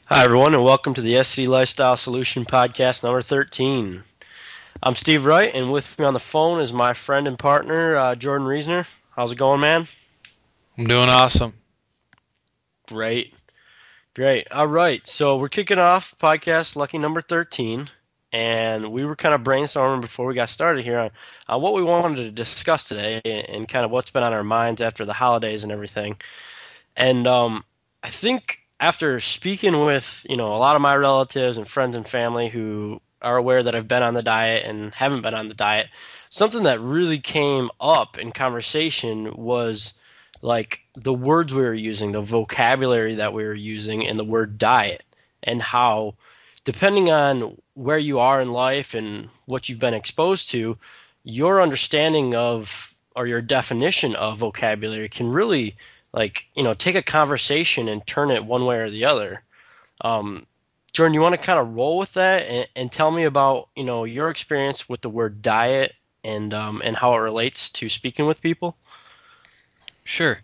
Hi, everyone, and welcome to the SCD Lifestyle Solution Podcast number 13. I'm Steve Wright, and with me on the phone is my friend and partner, Jordan Reesner. How's it going, man? I'm doing awesome. Great. Great. All right, so we're kicking off podcast lucky number 13, and we were kind of brainstorming before we got started here on what we wanted to discuss today and kind of what's been on our minds after the holidays and everything. And I think after speaking with a lot of my relatives and friends and family who are aware that I've been on the diet and haven't been on the diet, something that really came up in conversation was like the words we were using, the vocabulary that we were using, in the word diet, and how depending on where you are in life and what you've been exposed to, your understanding of or your definition of vocabulary can really take a conversation and turn it one way or the other. Um, Jordan, you want to kind of roll with that and tell me about your experience with the word diet and how it relates to speaking with people? Sure.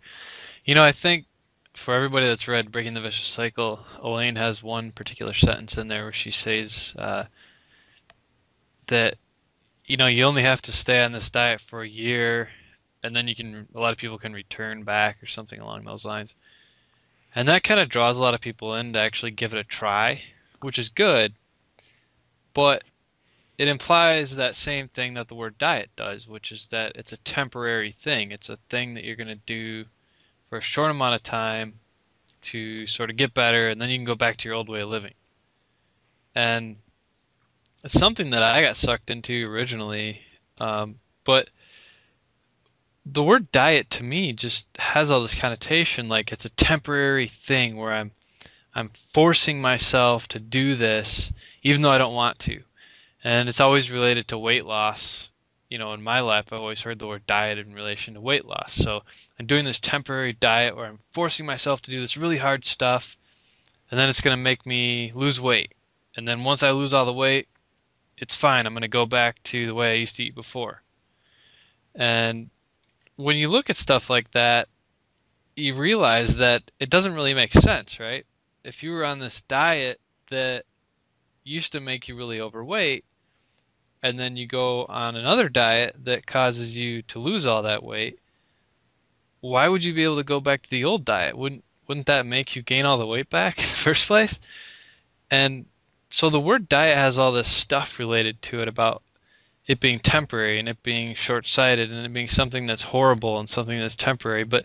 I think for everybody that's read Breaking the Vicious Cycle, Elaine has one particular sentence in there where she says that, you only have to stay on this diet for a year, and then a lot of people can return back or something along those lines. And that kind of draws a lot of people in to actually give it a try, which is good, but it implies that same thing that the word diet does, which is that it's a temporary thing. It's a thing that you're going to do for a short amount of time to sort of get better, and then you can go back to your old way of living. And it's something that I got sucked into originally, but the word diet to me just has all this connotation like it's a temporary thing where I'm forcing myself to do this even though I don't want to. And it's always related to weight loss. In my life, I've always heard the word diet in relation to weight loss. So I'm doing this temporary diet where I'm forcing myself to do this really hard stuff, and then it's going to make me lose weight. And then once I lose all the weight, it's fine. I'm going to go back to the way I used to eat before. And when you look at stuff like that, you realize that it doesn't really make sense, right? If you were on this diet that used to make you really overweight, and then you go on another diet that causes you to lose all that weight, why would you be able to go back to the old diet? Wouldn't that make you gain all the weight back in the first place? And so the word diet has all this stuff related to it about it being temporary and it being short-sighted and it being something that's horrible and something that's temporary. But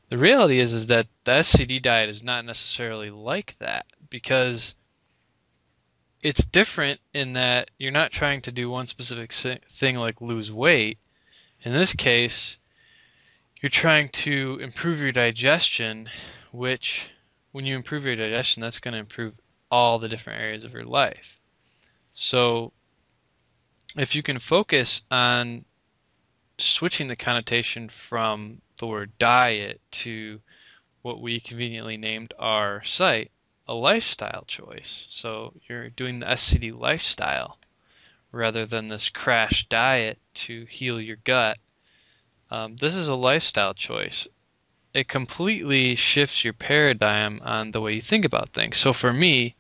the reality is that the SCD diet is not necessarily like that, because it's different in that you're not trying to do one specific thing like lose weight. In this case, you're trying to improve your digestion, which when you improve your digestion, that's going to improve all the different areas of your life. So if you can focus on switching the connotation from the word diet to what we conveniently named our site, a lifestyle choice. So you're doing the SCD lifestyle rather than this crash diet to heal your gut. This is a lifestyle choice. It completely shifts your paradigm on the way you think about things. So for me,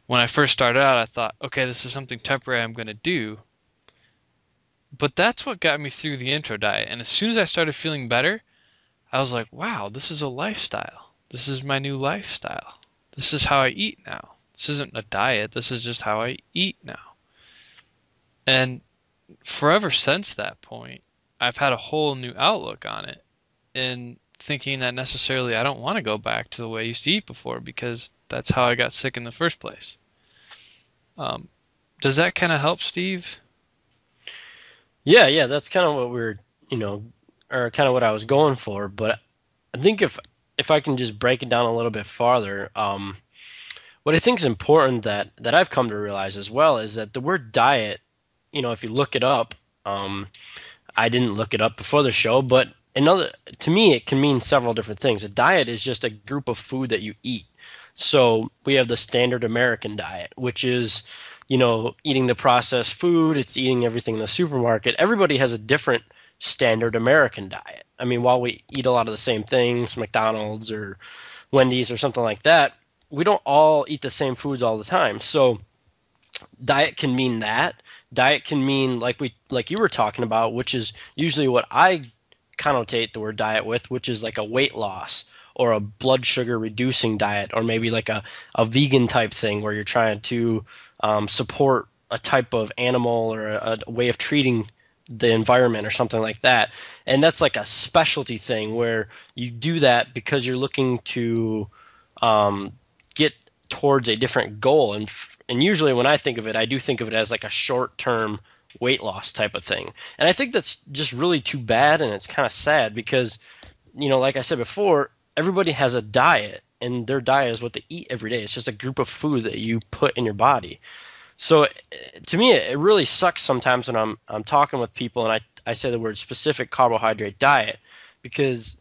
when I first started out, I thought, okay, this is something temporary I'm going to do. But that's what got me through the intro diet. And as soon as I started feeling better, I was like, wow, this is a lifestyle. This is my new lifestyle. This is how I eat now. This isn't a diet. This is just how I eat now. And forever since that point, I've had a whole new outlook on it, in thinking that necessarily I don't want to go back to the way I used to eat before, because that's how I got sick in the first place. Does that kind of help, Steve? Yeah, that's kind of what or kind of what I was going for. But I think if I can just break it down a little bit farther, what I think is important that I've come to realize as well is that the word diet, if you look it up, I didn't look it up before the show, but to me, it can mean several different things. A diet is just a group of food that you eat. So we have the standard American diet, which is, eating the processed food. It's eating everything in the supermarket. Everybody has a different standard American diet. I mean, while we eat a lot of the same things, McDonald's or Wendy's or something like that, we don't all eat the same foods all the time. So diet can mean that. Diet can mean like you were talking about, which is usually what I connotate the word diet with, which is like a weight loss or a blood sugar reducing diet, or maybe like a vegan type thing where you're trying to support a type of animal or a way of treating the environment or something like that. And that's like a specialty thing where you do that because you're looking to get towards a different goal. And usually when I think of it, I do think of it as like a short term weight loss type of thing. And I think that's just really too bad, and it's kind of sad because, like I said before, everybody has a diet, and their diet is what they eat every day. It's just a group of food that you put in your body. So to me, it really sucks sometimes when I'm talking with people and I say the word specific carbohydrate diet, because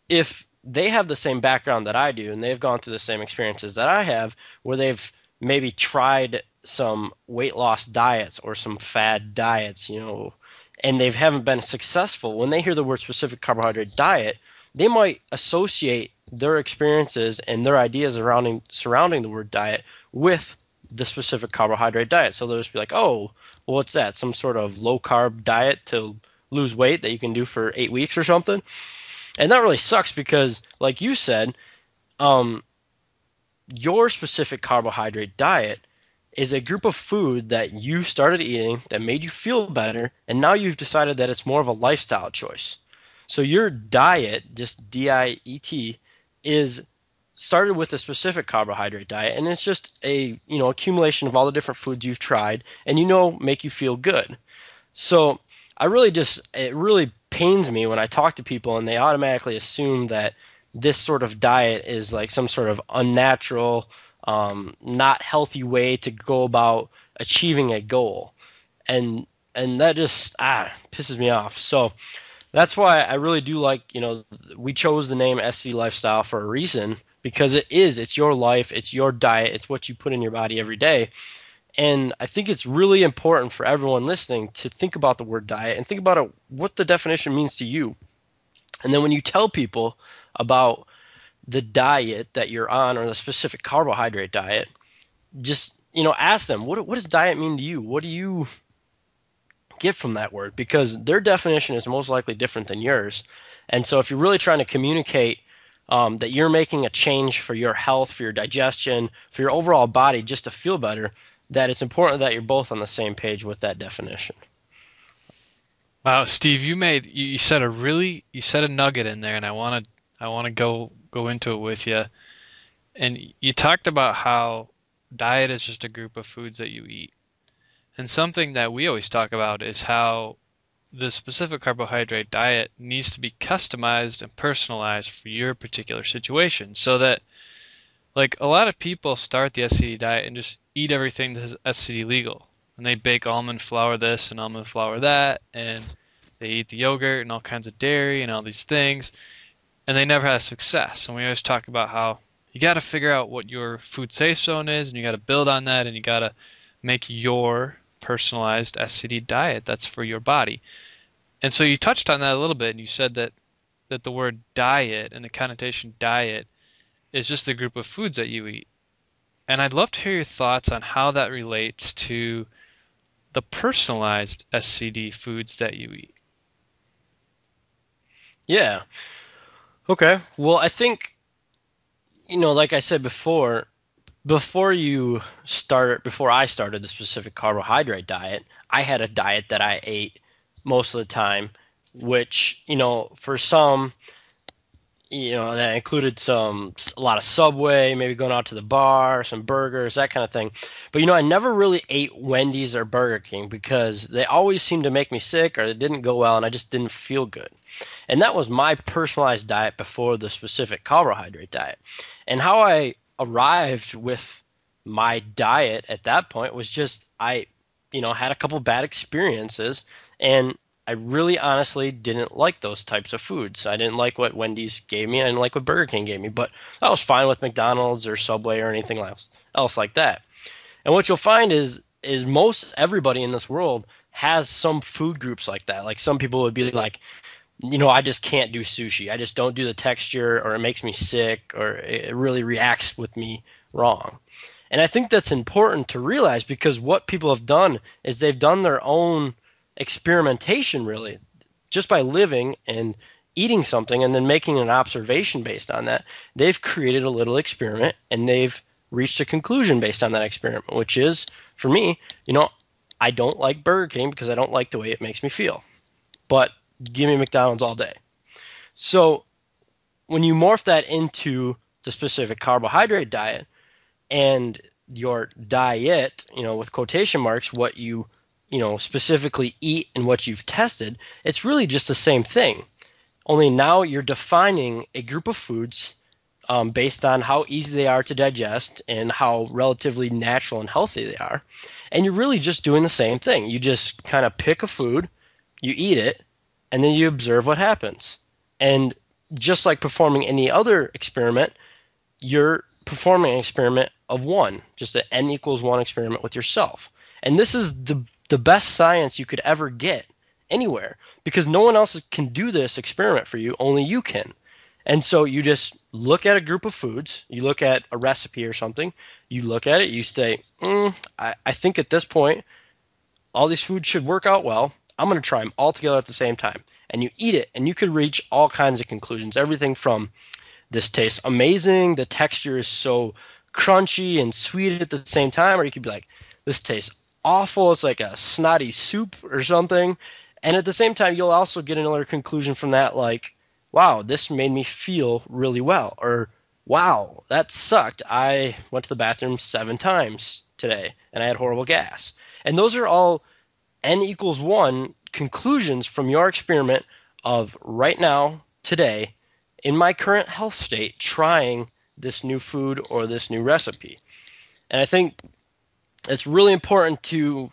if they have the same background that I do and they've gone through the same experiences that I have, where they've maybe tried some weight loss diets or some fad diets, and they haven't been successful, when they hear the word specific carbohydrate diet, they might associate their experiences and their ideas surrounding the word diet with the specific carbohydrate diet. So they'll just be like, oh, well, what's that? Some sort of low carb diet to lose weight that you can do for 8 weeks or something? And that really sucks because, like you said, your specific carbohydrate diet is a group of food that you started eating that made you feel better, and now you've decided that it's more of a lifestyle choice. So your diet, just DIET, is started with a specific carbohydrate diet, and it's just a accumulation of all the different foods you've tried and make you feel good. So it really pains me when I talk to people and they automatically assume that this sort of diet is like some sort of unnatural, not healthy way to go about achieving a goal, and that just pisses me off. So that's why I really do like, we chose the name SCD Lifestyle for a reason, because it's your life, it's your diet, it's what you put in your body every day. And I think it's really important for everyone listening to think about the word diet and think about what the definition means to you. And then when you tell people about the diet that you're on, or the specific carbohydrate diet, just, ask them, what does diet mean to you? What do you get from that word? Because their definition is most likely different than yours. And so if you're really trying to communicate that you're making a change for your health, for your digestion, for your overall body, just to feel better, that it's important that you're both on the same page with that definition. Wow, Steve, you said a nugget in there, and I want to go into it with you. And you talked about how diet is just a group of foods that you eat. And something that we always talk about is how the specific carbohydrate diet needs to be customized and personalized for your particular situation, so that, like, a lot of people start the SCD diet and just eat everything that's SCD legal. And they bake almond flour this and almond flour that, and they eat the yogurt and all kinds of dairy and all these things, and they never have success. And we always talk about how you got to figure out what your food safe zone is, and you got to build on that, and you got to make your personalized SCD diet that's for your body. And so you touched on that a little bit, and you said that the word diet and the connotation diet is just the group of foods that you eat. And I'd love to hear your thoughts on how that relates to the personalized SCD foods that you eat. Yeah. Okay. Well, I think, like I said before I started the specific carbohydrate diet, I had a diet that I ate most of the time, which, for some, that included a lot of Subway, maybe going out to the bar, some burgers, that kind of thing. But, I never really ate Wendy's or Burger King because they always seemed to make me sick, or they didn't go well, and I just didn't feel good. And that was my personalized diet before the specific carbohydrate diet. And how I arrived with my diet at that point was just I had a couple bad experiences, and I really honestly didn't like those types of foods. I didn't like what Wendy's gave me. I didn't like what Burger King gave me, but I was fine with McDonald's or Subway or anything else like that. And what you'll find is most everybody in this world has some food groups like that. Like, some people would be like, I just can't do sushi. I just don't do the texture, or it makes me sick, or it really reacts with me wrong. And I think that's important to realize because what people have done is they've done their own experimentation really just by living and eating something and then making an observation based on that. They've created a little experiment and they've reached a conclusion based on that experiment, which is for me, I don't like Burger King because I don't like the way it makes me feel. But give me McDonald's all day. So when you morph that into the specific carbohydrate diet and your diet, with quotation marks, what you specifically eat and what you've tested, it's really just the same thing. Only now you're defining a group of foods based on how easy they are to digest and how relatively natural and healthy they are. And you're really just doing the same thing. You just kind of pick a food, you eat it, and then you observe what happens. And just like performing any other experiment, you're performing an experiment of one, just an n equals 1 experiment with yourself. And this is the best science you could ever get anywhere because no one else can do this experiment for you, only you can. And so you just look at a group of foods, you look at a recipe or something, you look at it, you say, I think at this point, all these foods should work out well. I'm going to try them all together at the same time. And you eat it, and you could reach all kinds of conclusions. Everything from this tastes amazing, the texture is so crunchy and sweet at the same time, or you could be like, this tastes awful, it's like a snotty soup or something. And at the same time, you'll also get another conclusion from that, like, wow, this made me feel really well, or wow, that sucked. I went to the bathroom 7 times today, and I had horrible gas. And those are all n equals 1 conclusions from your experiment of right now, today, in my current health state, trying this new food or this new recipe. And I think it's really important to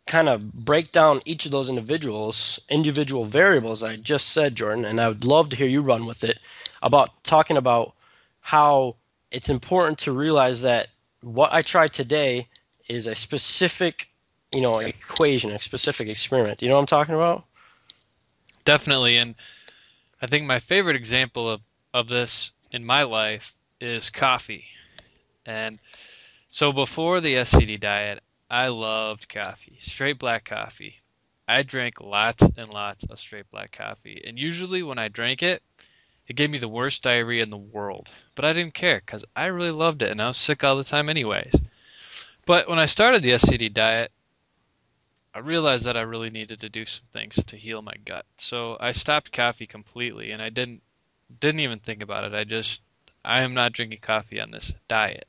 kind of break down each of those individual variables I just said, Jordan, and I would love to hear you run with it about talking about how it's important to realize that what I tried today is a specific, equation, a specific experiment. Do you know what I'm talking about? Definitely, and I think my favorite example of this in my life is coffee. And so before the SCD diet, I loved coffee, straight black coffee. I drank lots and lots of straight black coffee. And usually when I drank it, it gave me the worst diarrhea in the world. But I didn't care because I really loved it and I was sick all the time anyways. But when I started the SCD diet, I realized that I really needed to do some things to heal my gut. So I stopped coffee completely and I didn't even think about it. I am not drinking coffee on this diet.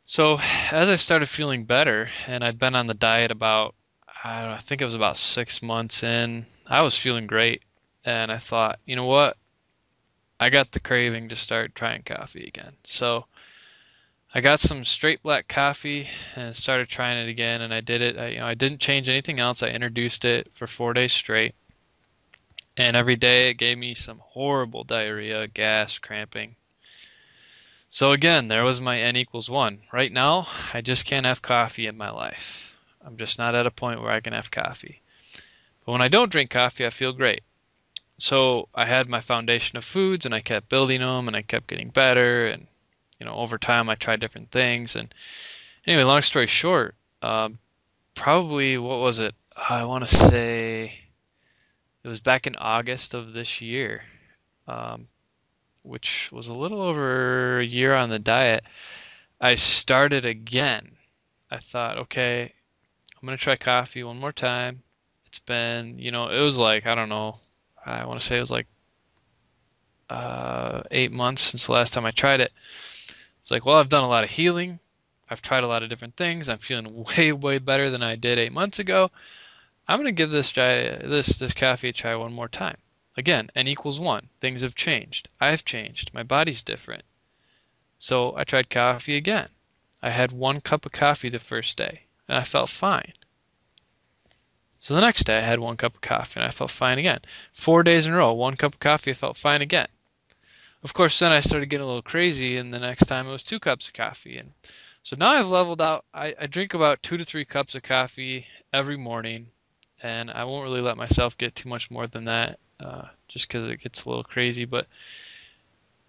So as I started feeling better, and I'd been on the diet about, I don't know, I think it was about 6 months in, I was feeling great. And I thought, you know what? I got the craving to start trying coffee again. So I got some straight black coffee and started trying it again, and I did it. I didn't change anything else. I introduced it for 4 days straight. And every day it gave me some horrible diarrhea, gas, cramping. So again, there was my n equals 1. Right now, I just can't have coffee in my life. I'm just not at a point where I can have coffee. But when I don't drink coffee, I feel great. So I had my foundation of foods, and I kept building them, and I kept getting better. And over time, I tried different things. And anyway, long story short, probably what was it? I want to say it was back in August of this year. Which was a little over a year on the diet, I started again. I thought, okay, I'm going to try coffee one more time. It's been, it was like, I don't know, I want to say it was like 8 months since the last time I tried it. It's like, well, I've done a lot of healing. I've tried a lot of different things. I'm feeling way, way better than I did 8 months ago. I'm going to give this coffee a try one more time. Again, n equals 1. Things have changed. I've changed. My body's different. So I tried coffee again. I had 1 cup of coffee the first day, and I felt fine. So the next day I had 1 cup of coffee, and I felt fine again. 4 days in a row, 1 cup of coffee, I felt fine again. Of course, then I started getting a little crazy, and the next time it was 2 cups of coffee. And so now I've leveled out. I drink about 2 to 3 cups of coffee every morning, and I won't really let myself get too much more than that. Just because it gets a little crazy, but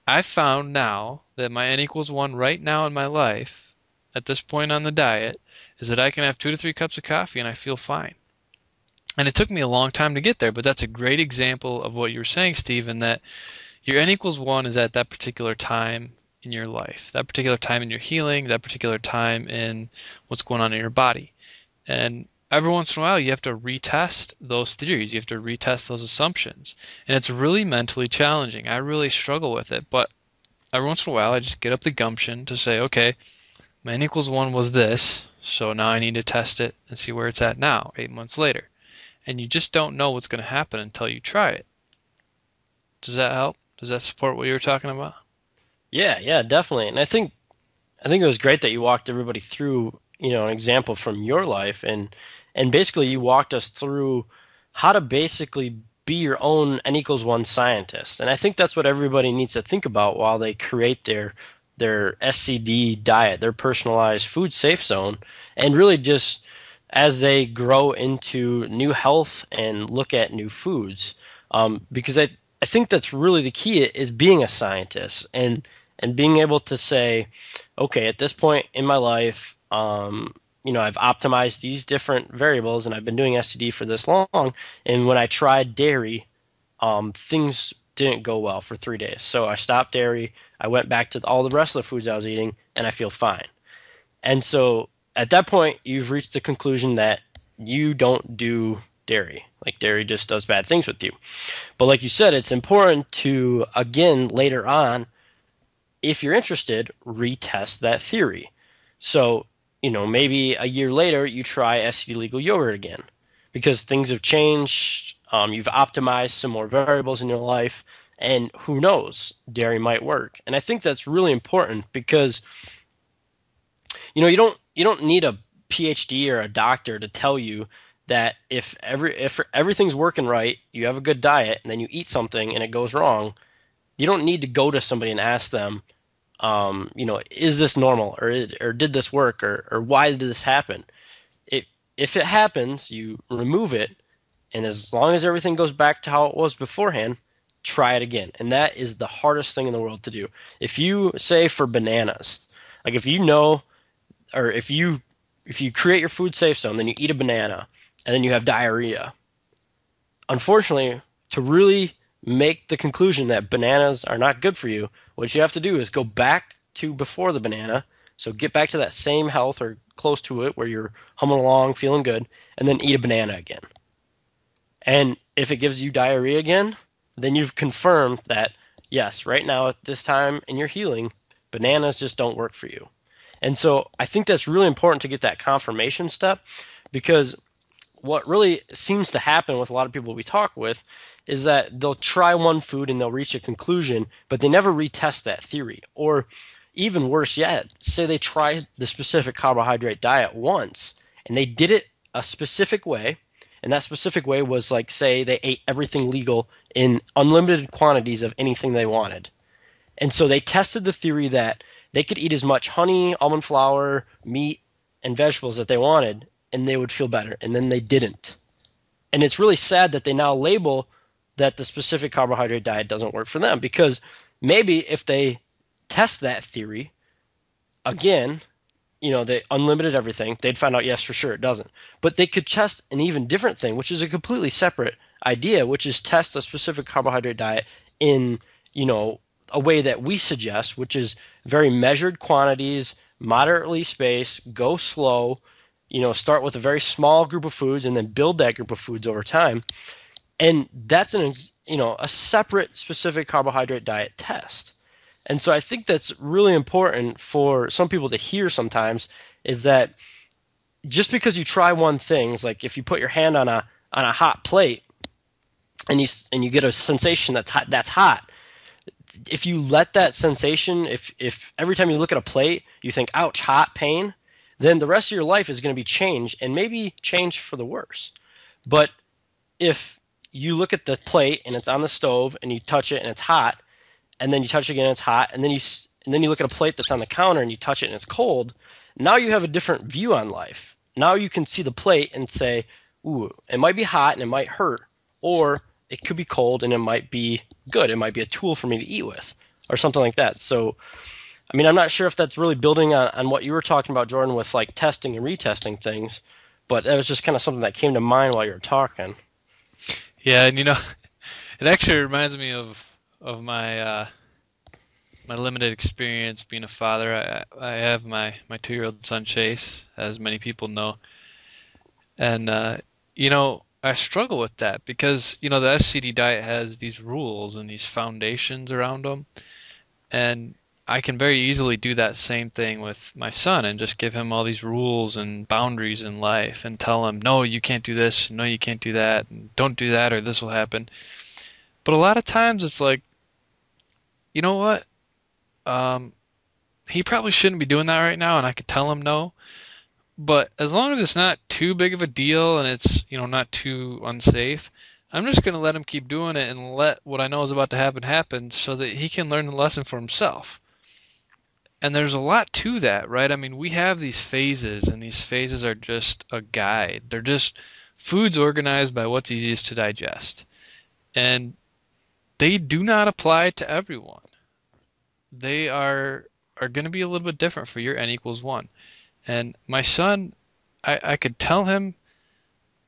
I found now that my N equals 1 right now in my life, at this point on the diet, is that I can have 2 to 3 cups of coffee and I feel fine. And it took me a long time to get there, but that's a great example of what you were saying, Steve, in that your N equals 1 is at that particular time in your life, that particular time in your healing, that particular time in what's going on in your body. And every once in a while, you have to retest those theories. You have to retest those assumptions. And it's really mentally challenging. I really struggle with it. But every once in a while, I just get up the gumption to say, okay, my N equals 1 was this, so now I need to test it and see where it's at now, 8 months later. And you just don't know what's going to happen until you try it. Does that help? Does that support what you were talking about? Yeah, yeah, definitely. And I think it was great that you walked everybody through, an example from your life, and basically you walked us through how to basically be your own N equals one scientist. And I think that's what everybody needs to think about while they create their SCD diet, their personalized food safe zone, and really just as they grow into new health and look at new foods. Because I think that's really the key is being a scientist and being able to say, okay, at this point in my life, I've optimized these different variables and I've been doing SCD for this long. And when I tried dairy, things didn't go well for 3 days. So I stopped dairy. I went back to all the rest of the foods I was eating and I feel fine. And so at that point, you've reached the conclusion that you don't do dairy. Like dairy just does bad things with you. But like you said, it's important to, again, later on, if you're interested, retest that theory. So, maybe a year later, you try SCD legal yogurt again because things have changed. You've optimized some more variables in your life, and who knows, dairy might work. And I think that's really important because, you don't need a PhD or a doctor to tell you that if everything's working right, you have a good diet, and then you eat something and it goes wrong, you don't need to go to somebody and ask them, is this normal or did this work or why did this happen? If it happens, you remove it, and as long as everything goes back to how it was beforehand, try it again. And that is the hardest thing in the world to do. If you say for bananas, like if you know, or if you create your food safe zone, then you eat a banana and then you have diarrhea. Unfortunately, to really make the conclusion that bananas are not good for you, what you have to do is go back to before the banana. So get back to that same health or close to it where you're humming along, feeling good, and then eat a banana again. And if it gives you diarrhea again, then you've confirmed that, yes, right now at this time in your healing, bananas just don't work for you. And so I think that's really important to get that confirmation step, because what really seems to happen with a lot of people we talk with is that they'll try one food and they'll reach a conclusion, but they never retest that theory. Or even worse yet, say they tried the specific carbohydrate diet once and they did it a specific way, and that specific way was like, say they ate everything legal in unlimited quantities of anything they wanted. And so they tested the theory that they could eat as much honey, almond flour, meat, and vegetables that they wanted, and they would feel better. And then they didn't. And it's really sad that they now label that the specific carbohydrate diet doesn't work for them, because maybe if they test that theory again, they unlimited everything, they'd find out, yes, for sure it doesn't. But they could test an even different thing, which is a completely separate idea, which is test a specific carbohydrate diet in, a way that we suggest, which is very measured quantities, moderately spaced, go slow, start with a very small group of foods and then build that group of foods over time. And that's a separate specific carbohydrate diet test. And so I think that's really important for some people to hear sometimes, is that just because you try one thing, like if you put your hand on a hot plate and you get a sensation that's hot, if you let that sensation, if every time you look at a plate you think, ouch, hot, pain, then the rest of your life is going to be changed, and maybe changed for the worse. But if you look at the plate and it's on the stove and you touch it and it's hot, and then you touch it again and it's hot, and then you look at a plate that's on the counter and you touch it and it's cold, now you have a different view on life. Now you can see the plate and say, ooh, it might be hot and it might hurt, or it could be cold and it might be good. It might be a tool for me to eat with. or something like that. So, I mean, I'm not sure if that's really building on what you were talking about, Jordan, with like testing and retesting things, but that was just kind of something that came to mind while you were talking. Yeah, and it actually reminds me of my limited experience being a father. I have my 2-year-old son Chase, as many people know, and I struggle with that because the SCD diet has these rules and these foundations around them, and I can very easily do that same thing with my son and just give him all these rules and boundaries in life and tell him, no, you can't do this, no, you can't do that, and don't do that or this will happen. But a lot of times it's like, you know what? Um, he probably shouldn't be doing that right now, and I could tell him no. But as long as it's not too big of a deal and it's, not too unsafe, I'm just going to let him keep doing it and let what I know is about to happen so that he can learn the lesson for himself. And there's a lot to that, right? I mean, we have these phases, and these phases are just a guide. They're just foods organized by what's easiest to digest. And they do not apply to everyone. They are going to be a little bit different for your n equals 1. And my son, I could tell him,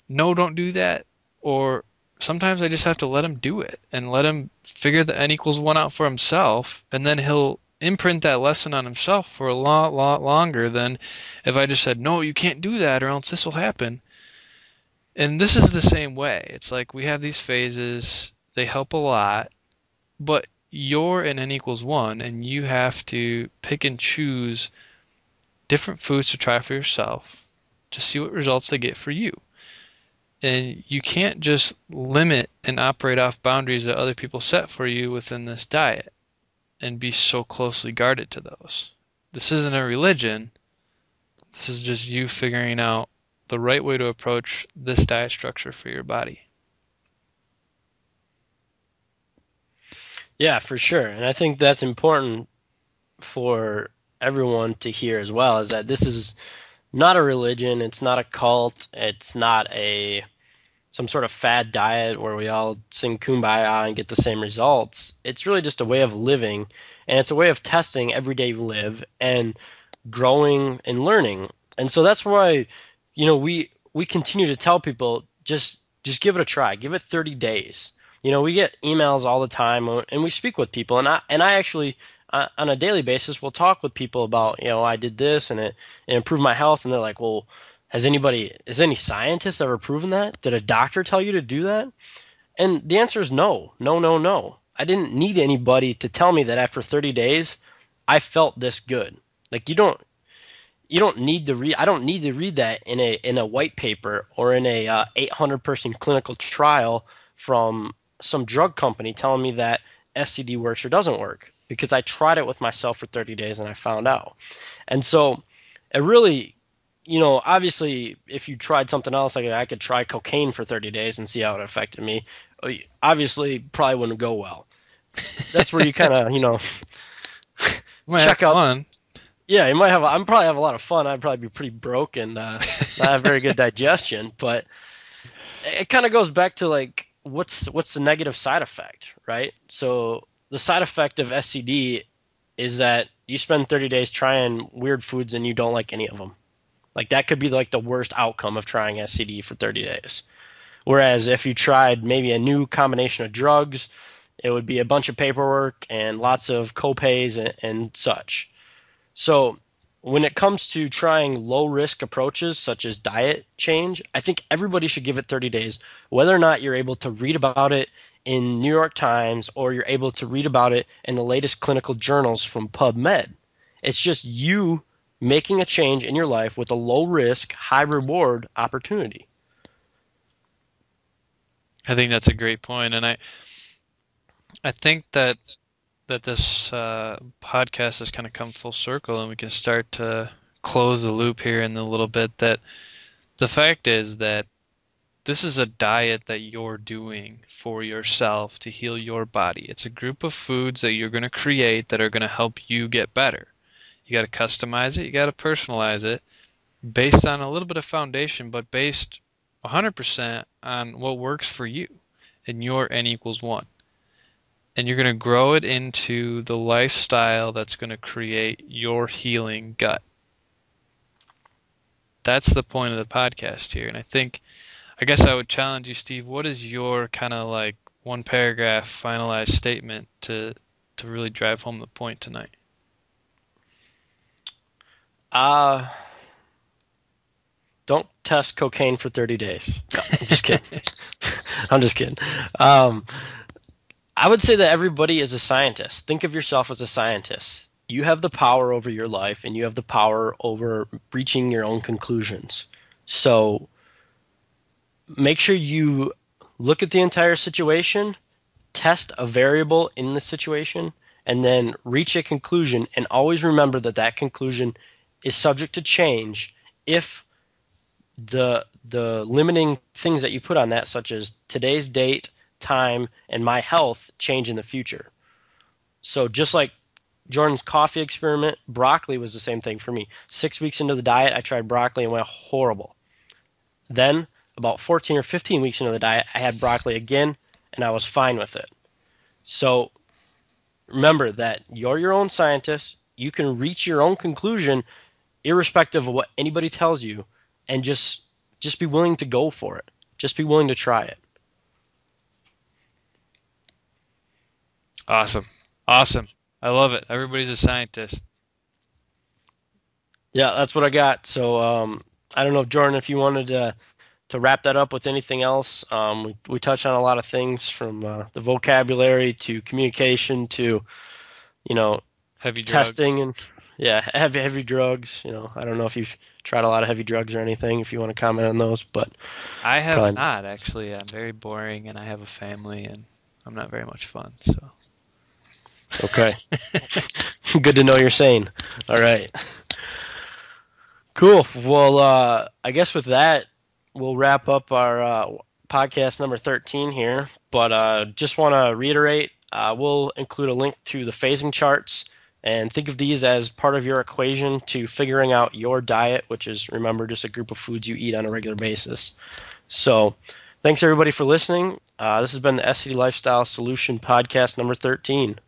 no, don't do that. Or sometimes I just have to let him do it and let him figure the n equals 1 out for himself. And then he'll imprint that lesson on himself for a lot longer than if I just said, no, you can't do that or else this will happen. And this is the same way. It's like we have these phases, they help a lot, but you're in n equals 1 and you have to pick and choose different foods to try for yourself to see what results they get for you. And you can't just limit and operate off boundaries that other people set for you within this diet and be so closely guarded to those. This isn't a religion. This is just you figuring out the right way to approach this diet structure for your body. Yeah, for sure. And I think that's important for everyone to hear as well, is that this is not a religion, it's not a cult, it's not a some sort of fad diet where we all sing kumbaya and get the same results. It's really just a way of living, and it's a way of testing every day you live and growing and learning. And so that's why, we continue to tell people just give it a try. Give it 30 days. We get emails all the time, and we speak with people, and I actually on a daily basis will talk with people about, I did this and it improved my health, and they're like, well, has any scientist ever proven that? Did a doctor tell you to do that? And the answer is no, no, no, no. I didn't need anybody to tell me that after 30 days I felt this good. Like you don't need to read. I don't need to read that in a white paper or in a 800-person clinical trial from some drug company telling me that SCD works or doesn't work, because I tried it with myself for 30 days and I found out. And so it really, obviously, if you tried something else, like I could try cocaine for 30 days and see how it affected me. Obviously, probably wouldn't go well. That's where you kind of, You might have check out. fun. Yeah, you might have. I'm probably have a lot of fun. I'd probably be pretty broke and not have very good digestion. But it kind of goes back to like what's the negative side effect, right? So the side effect of SCD is that you spend 30 days trying weird foods and you don't like any of them. Like that could be like the worst outcome of trying SCD for 30 days. Whereas if you tried maybe a new combination of drugs, it would be a bunch of paperwork and lots of copays and such. So when it comes to trying low risk approaches such as diet change, I think everybody should give it 30 days, whether or not you're able to read about it in New York Times or you're able to read about it in the latest clinical journals from PubMed. It's just you making a change in your life with a low risk, high reward opportunity. I think that's a great point, and I think that this podcast has kind of come full circle, and we can start to close the loop here in a little bit. That the fact is that this is a diet that you're doing for yourself to heal your body. It's a group of foods that you're going to create that are going to help you get better. You got to customize it, you got to personalize it based on a little bit of foundation, but based 100% on what works for you and your n equals 1. and you're going to grow it into the lifestyle that's going to create your healing gut. That's the point of the podcast here. And I guess I would challenge you, Steve. What is your kind of like one paragraph finalized statement to really drive home the point tonight? Uh, don't test cocaine for 30 days. No, I'm just kidding. I'm just kidding. Um, I would say that everybody is a scientist. Think of yourself as a scientist. You have the power over your life and you have the power over reaching your own conclusions. So make sure you look at the entire situation, test a variable in the situation, and then reach a conclusion. And always remember that that conclusion is subject to change if the limiting things that you put on that, such as today's date, time, and my health, change in the future. So just like Jordan's coffee experiment, broccoli was the same thing for me. 6 weeks into the diet, I tried broccoli and went horrible. Then, about 14 or 15 weeks into the diet, I had broccoli again, and I was fine with it. So remember that you're your own scientist. You can reach your own conclusion irrespective of what anybody tells you, and just be willing to go for it. Just be willing to try it. Awesome. Awesome. I love it. Everybody's a scientist. Yeah, that's what I got. So I don't know if Jordan, if you wanted to wrap that up with anything else. We touched on a lot of things from the vocabulary to communication to Heavy drugs. testing and yeah, heavy drugs. I don't know if you've tried a lot of heavy drugs or anything. If you want to comment on those, but I have probably not, actually. I'm very boring and I have a family and I'm not very much fun, so. okay. Good to know you're sane. All right. Cool. Well, I guess with that, we'll wrap up our podcast number 13 here. But just want to reiterate, we'll include a link to the phasing charts. And think of these as part of your equation to figuring out your diet, which is, remember, just a group of foods you eat on a regular basis. So thanks, everybody, for listening. This has been the SCD Lifestyle Solution Podcast number 13.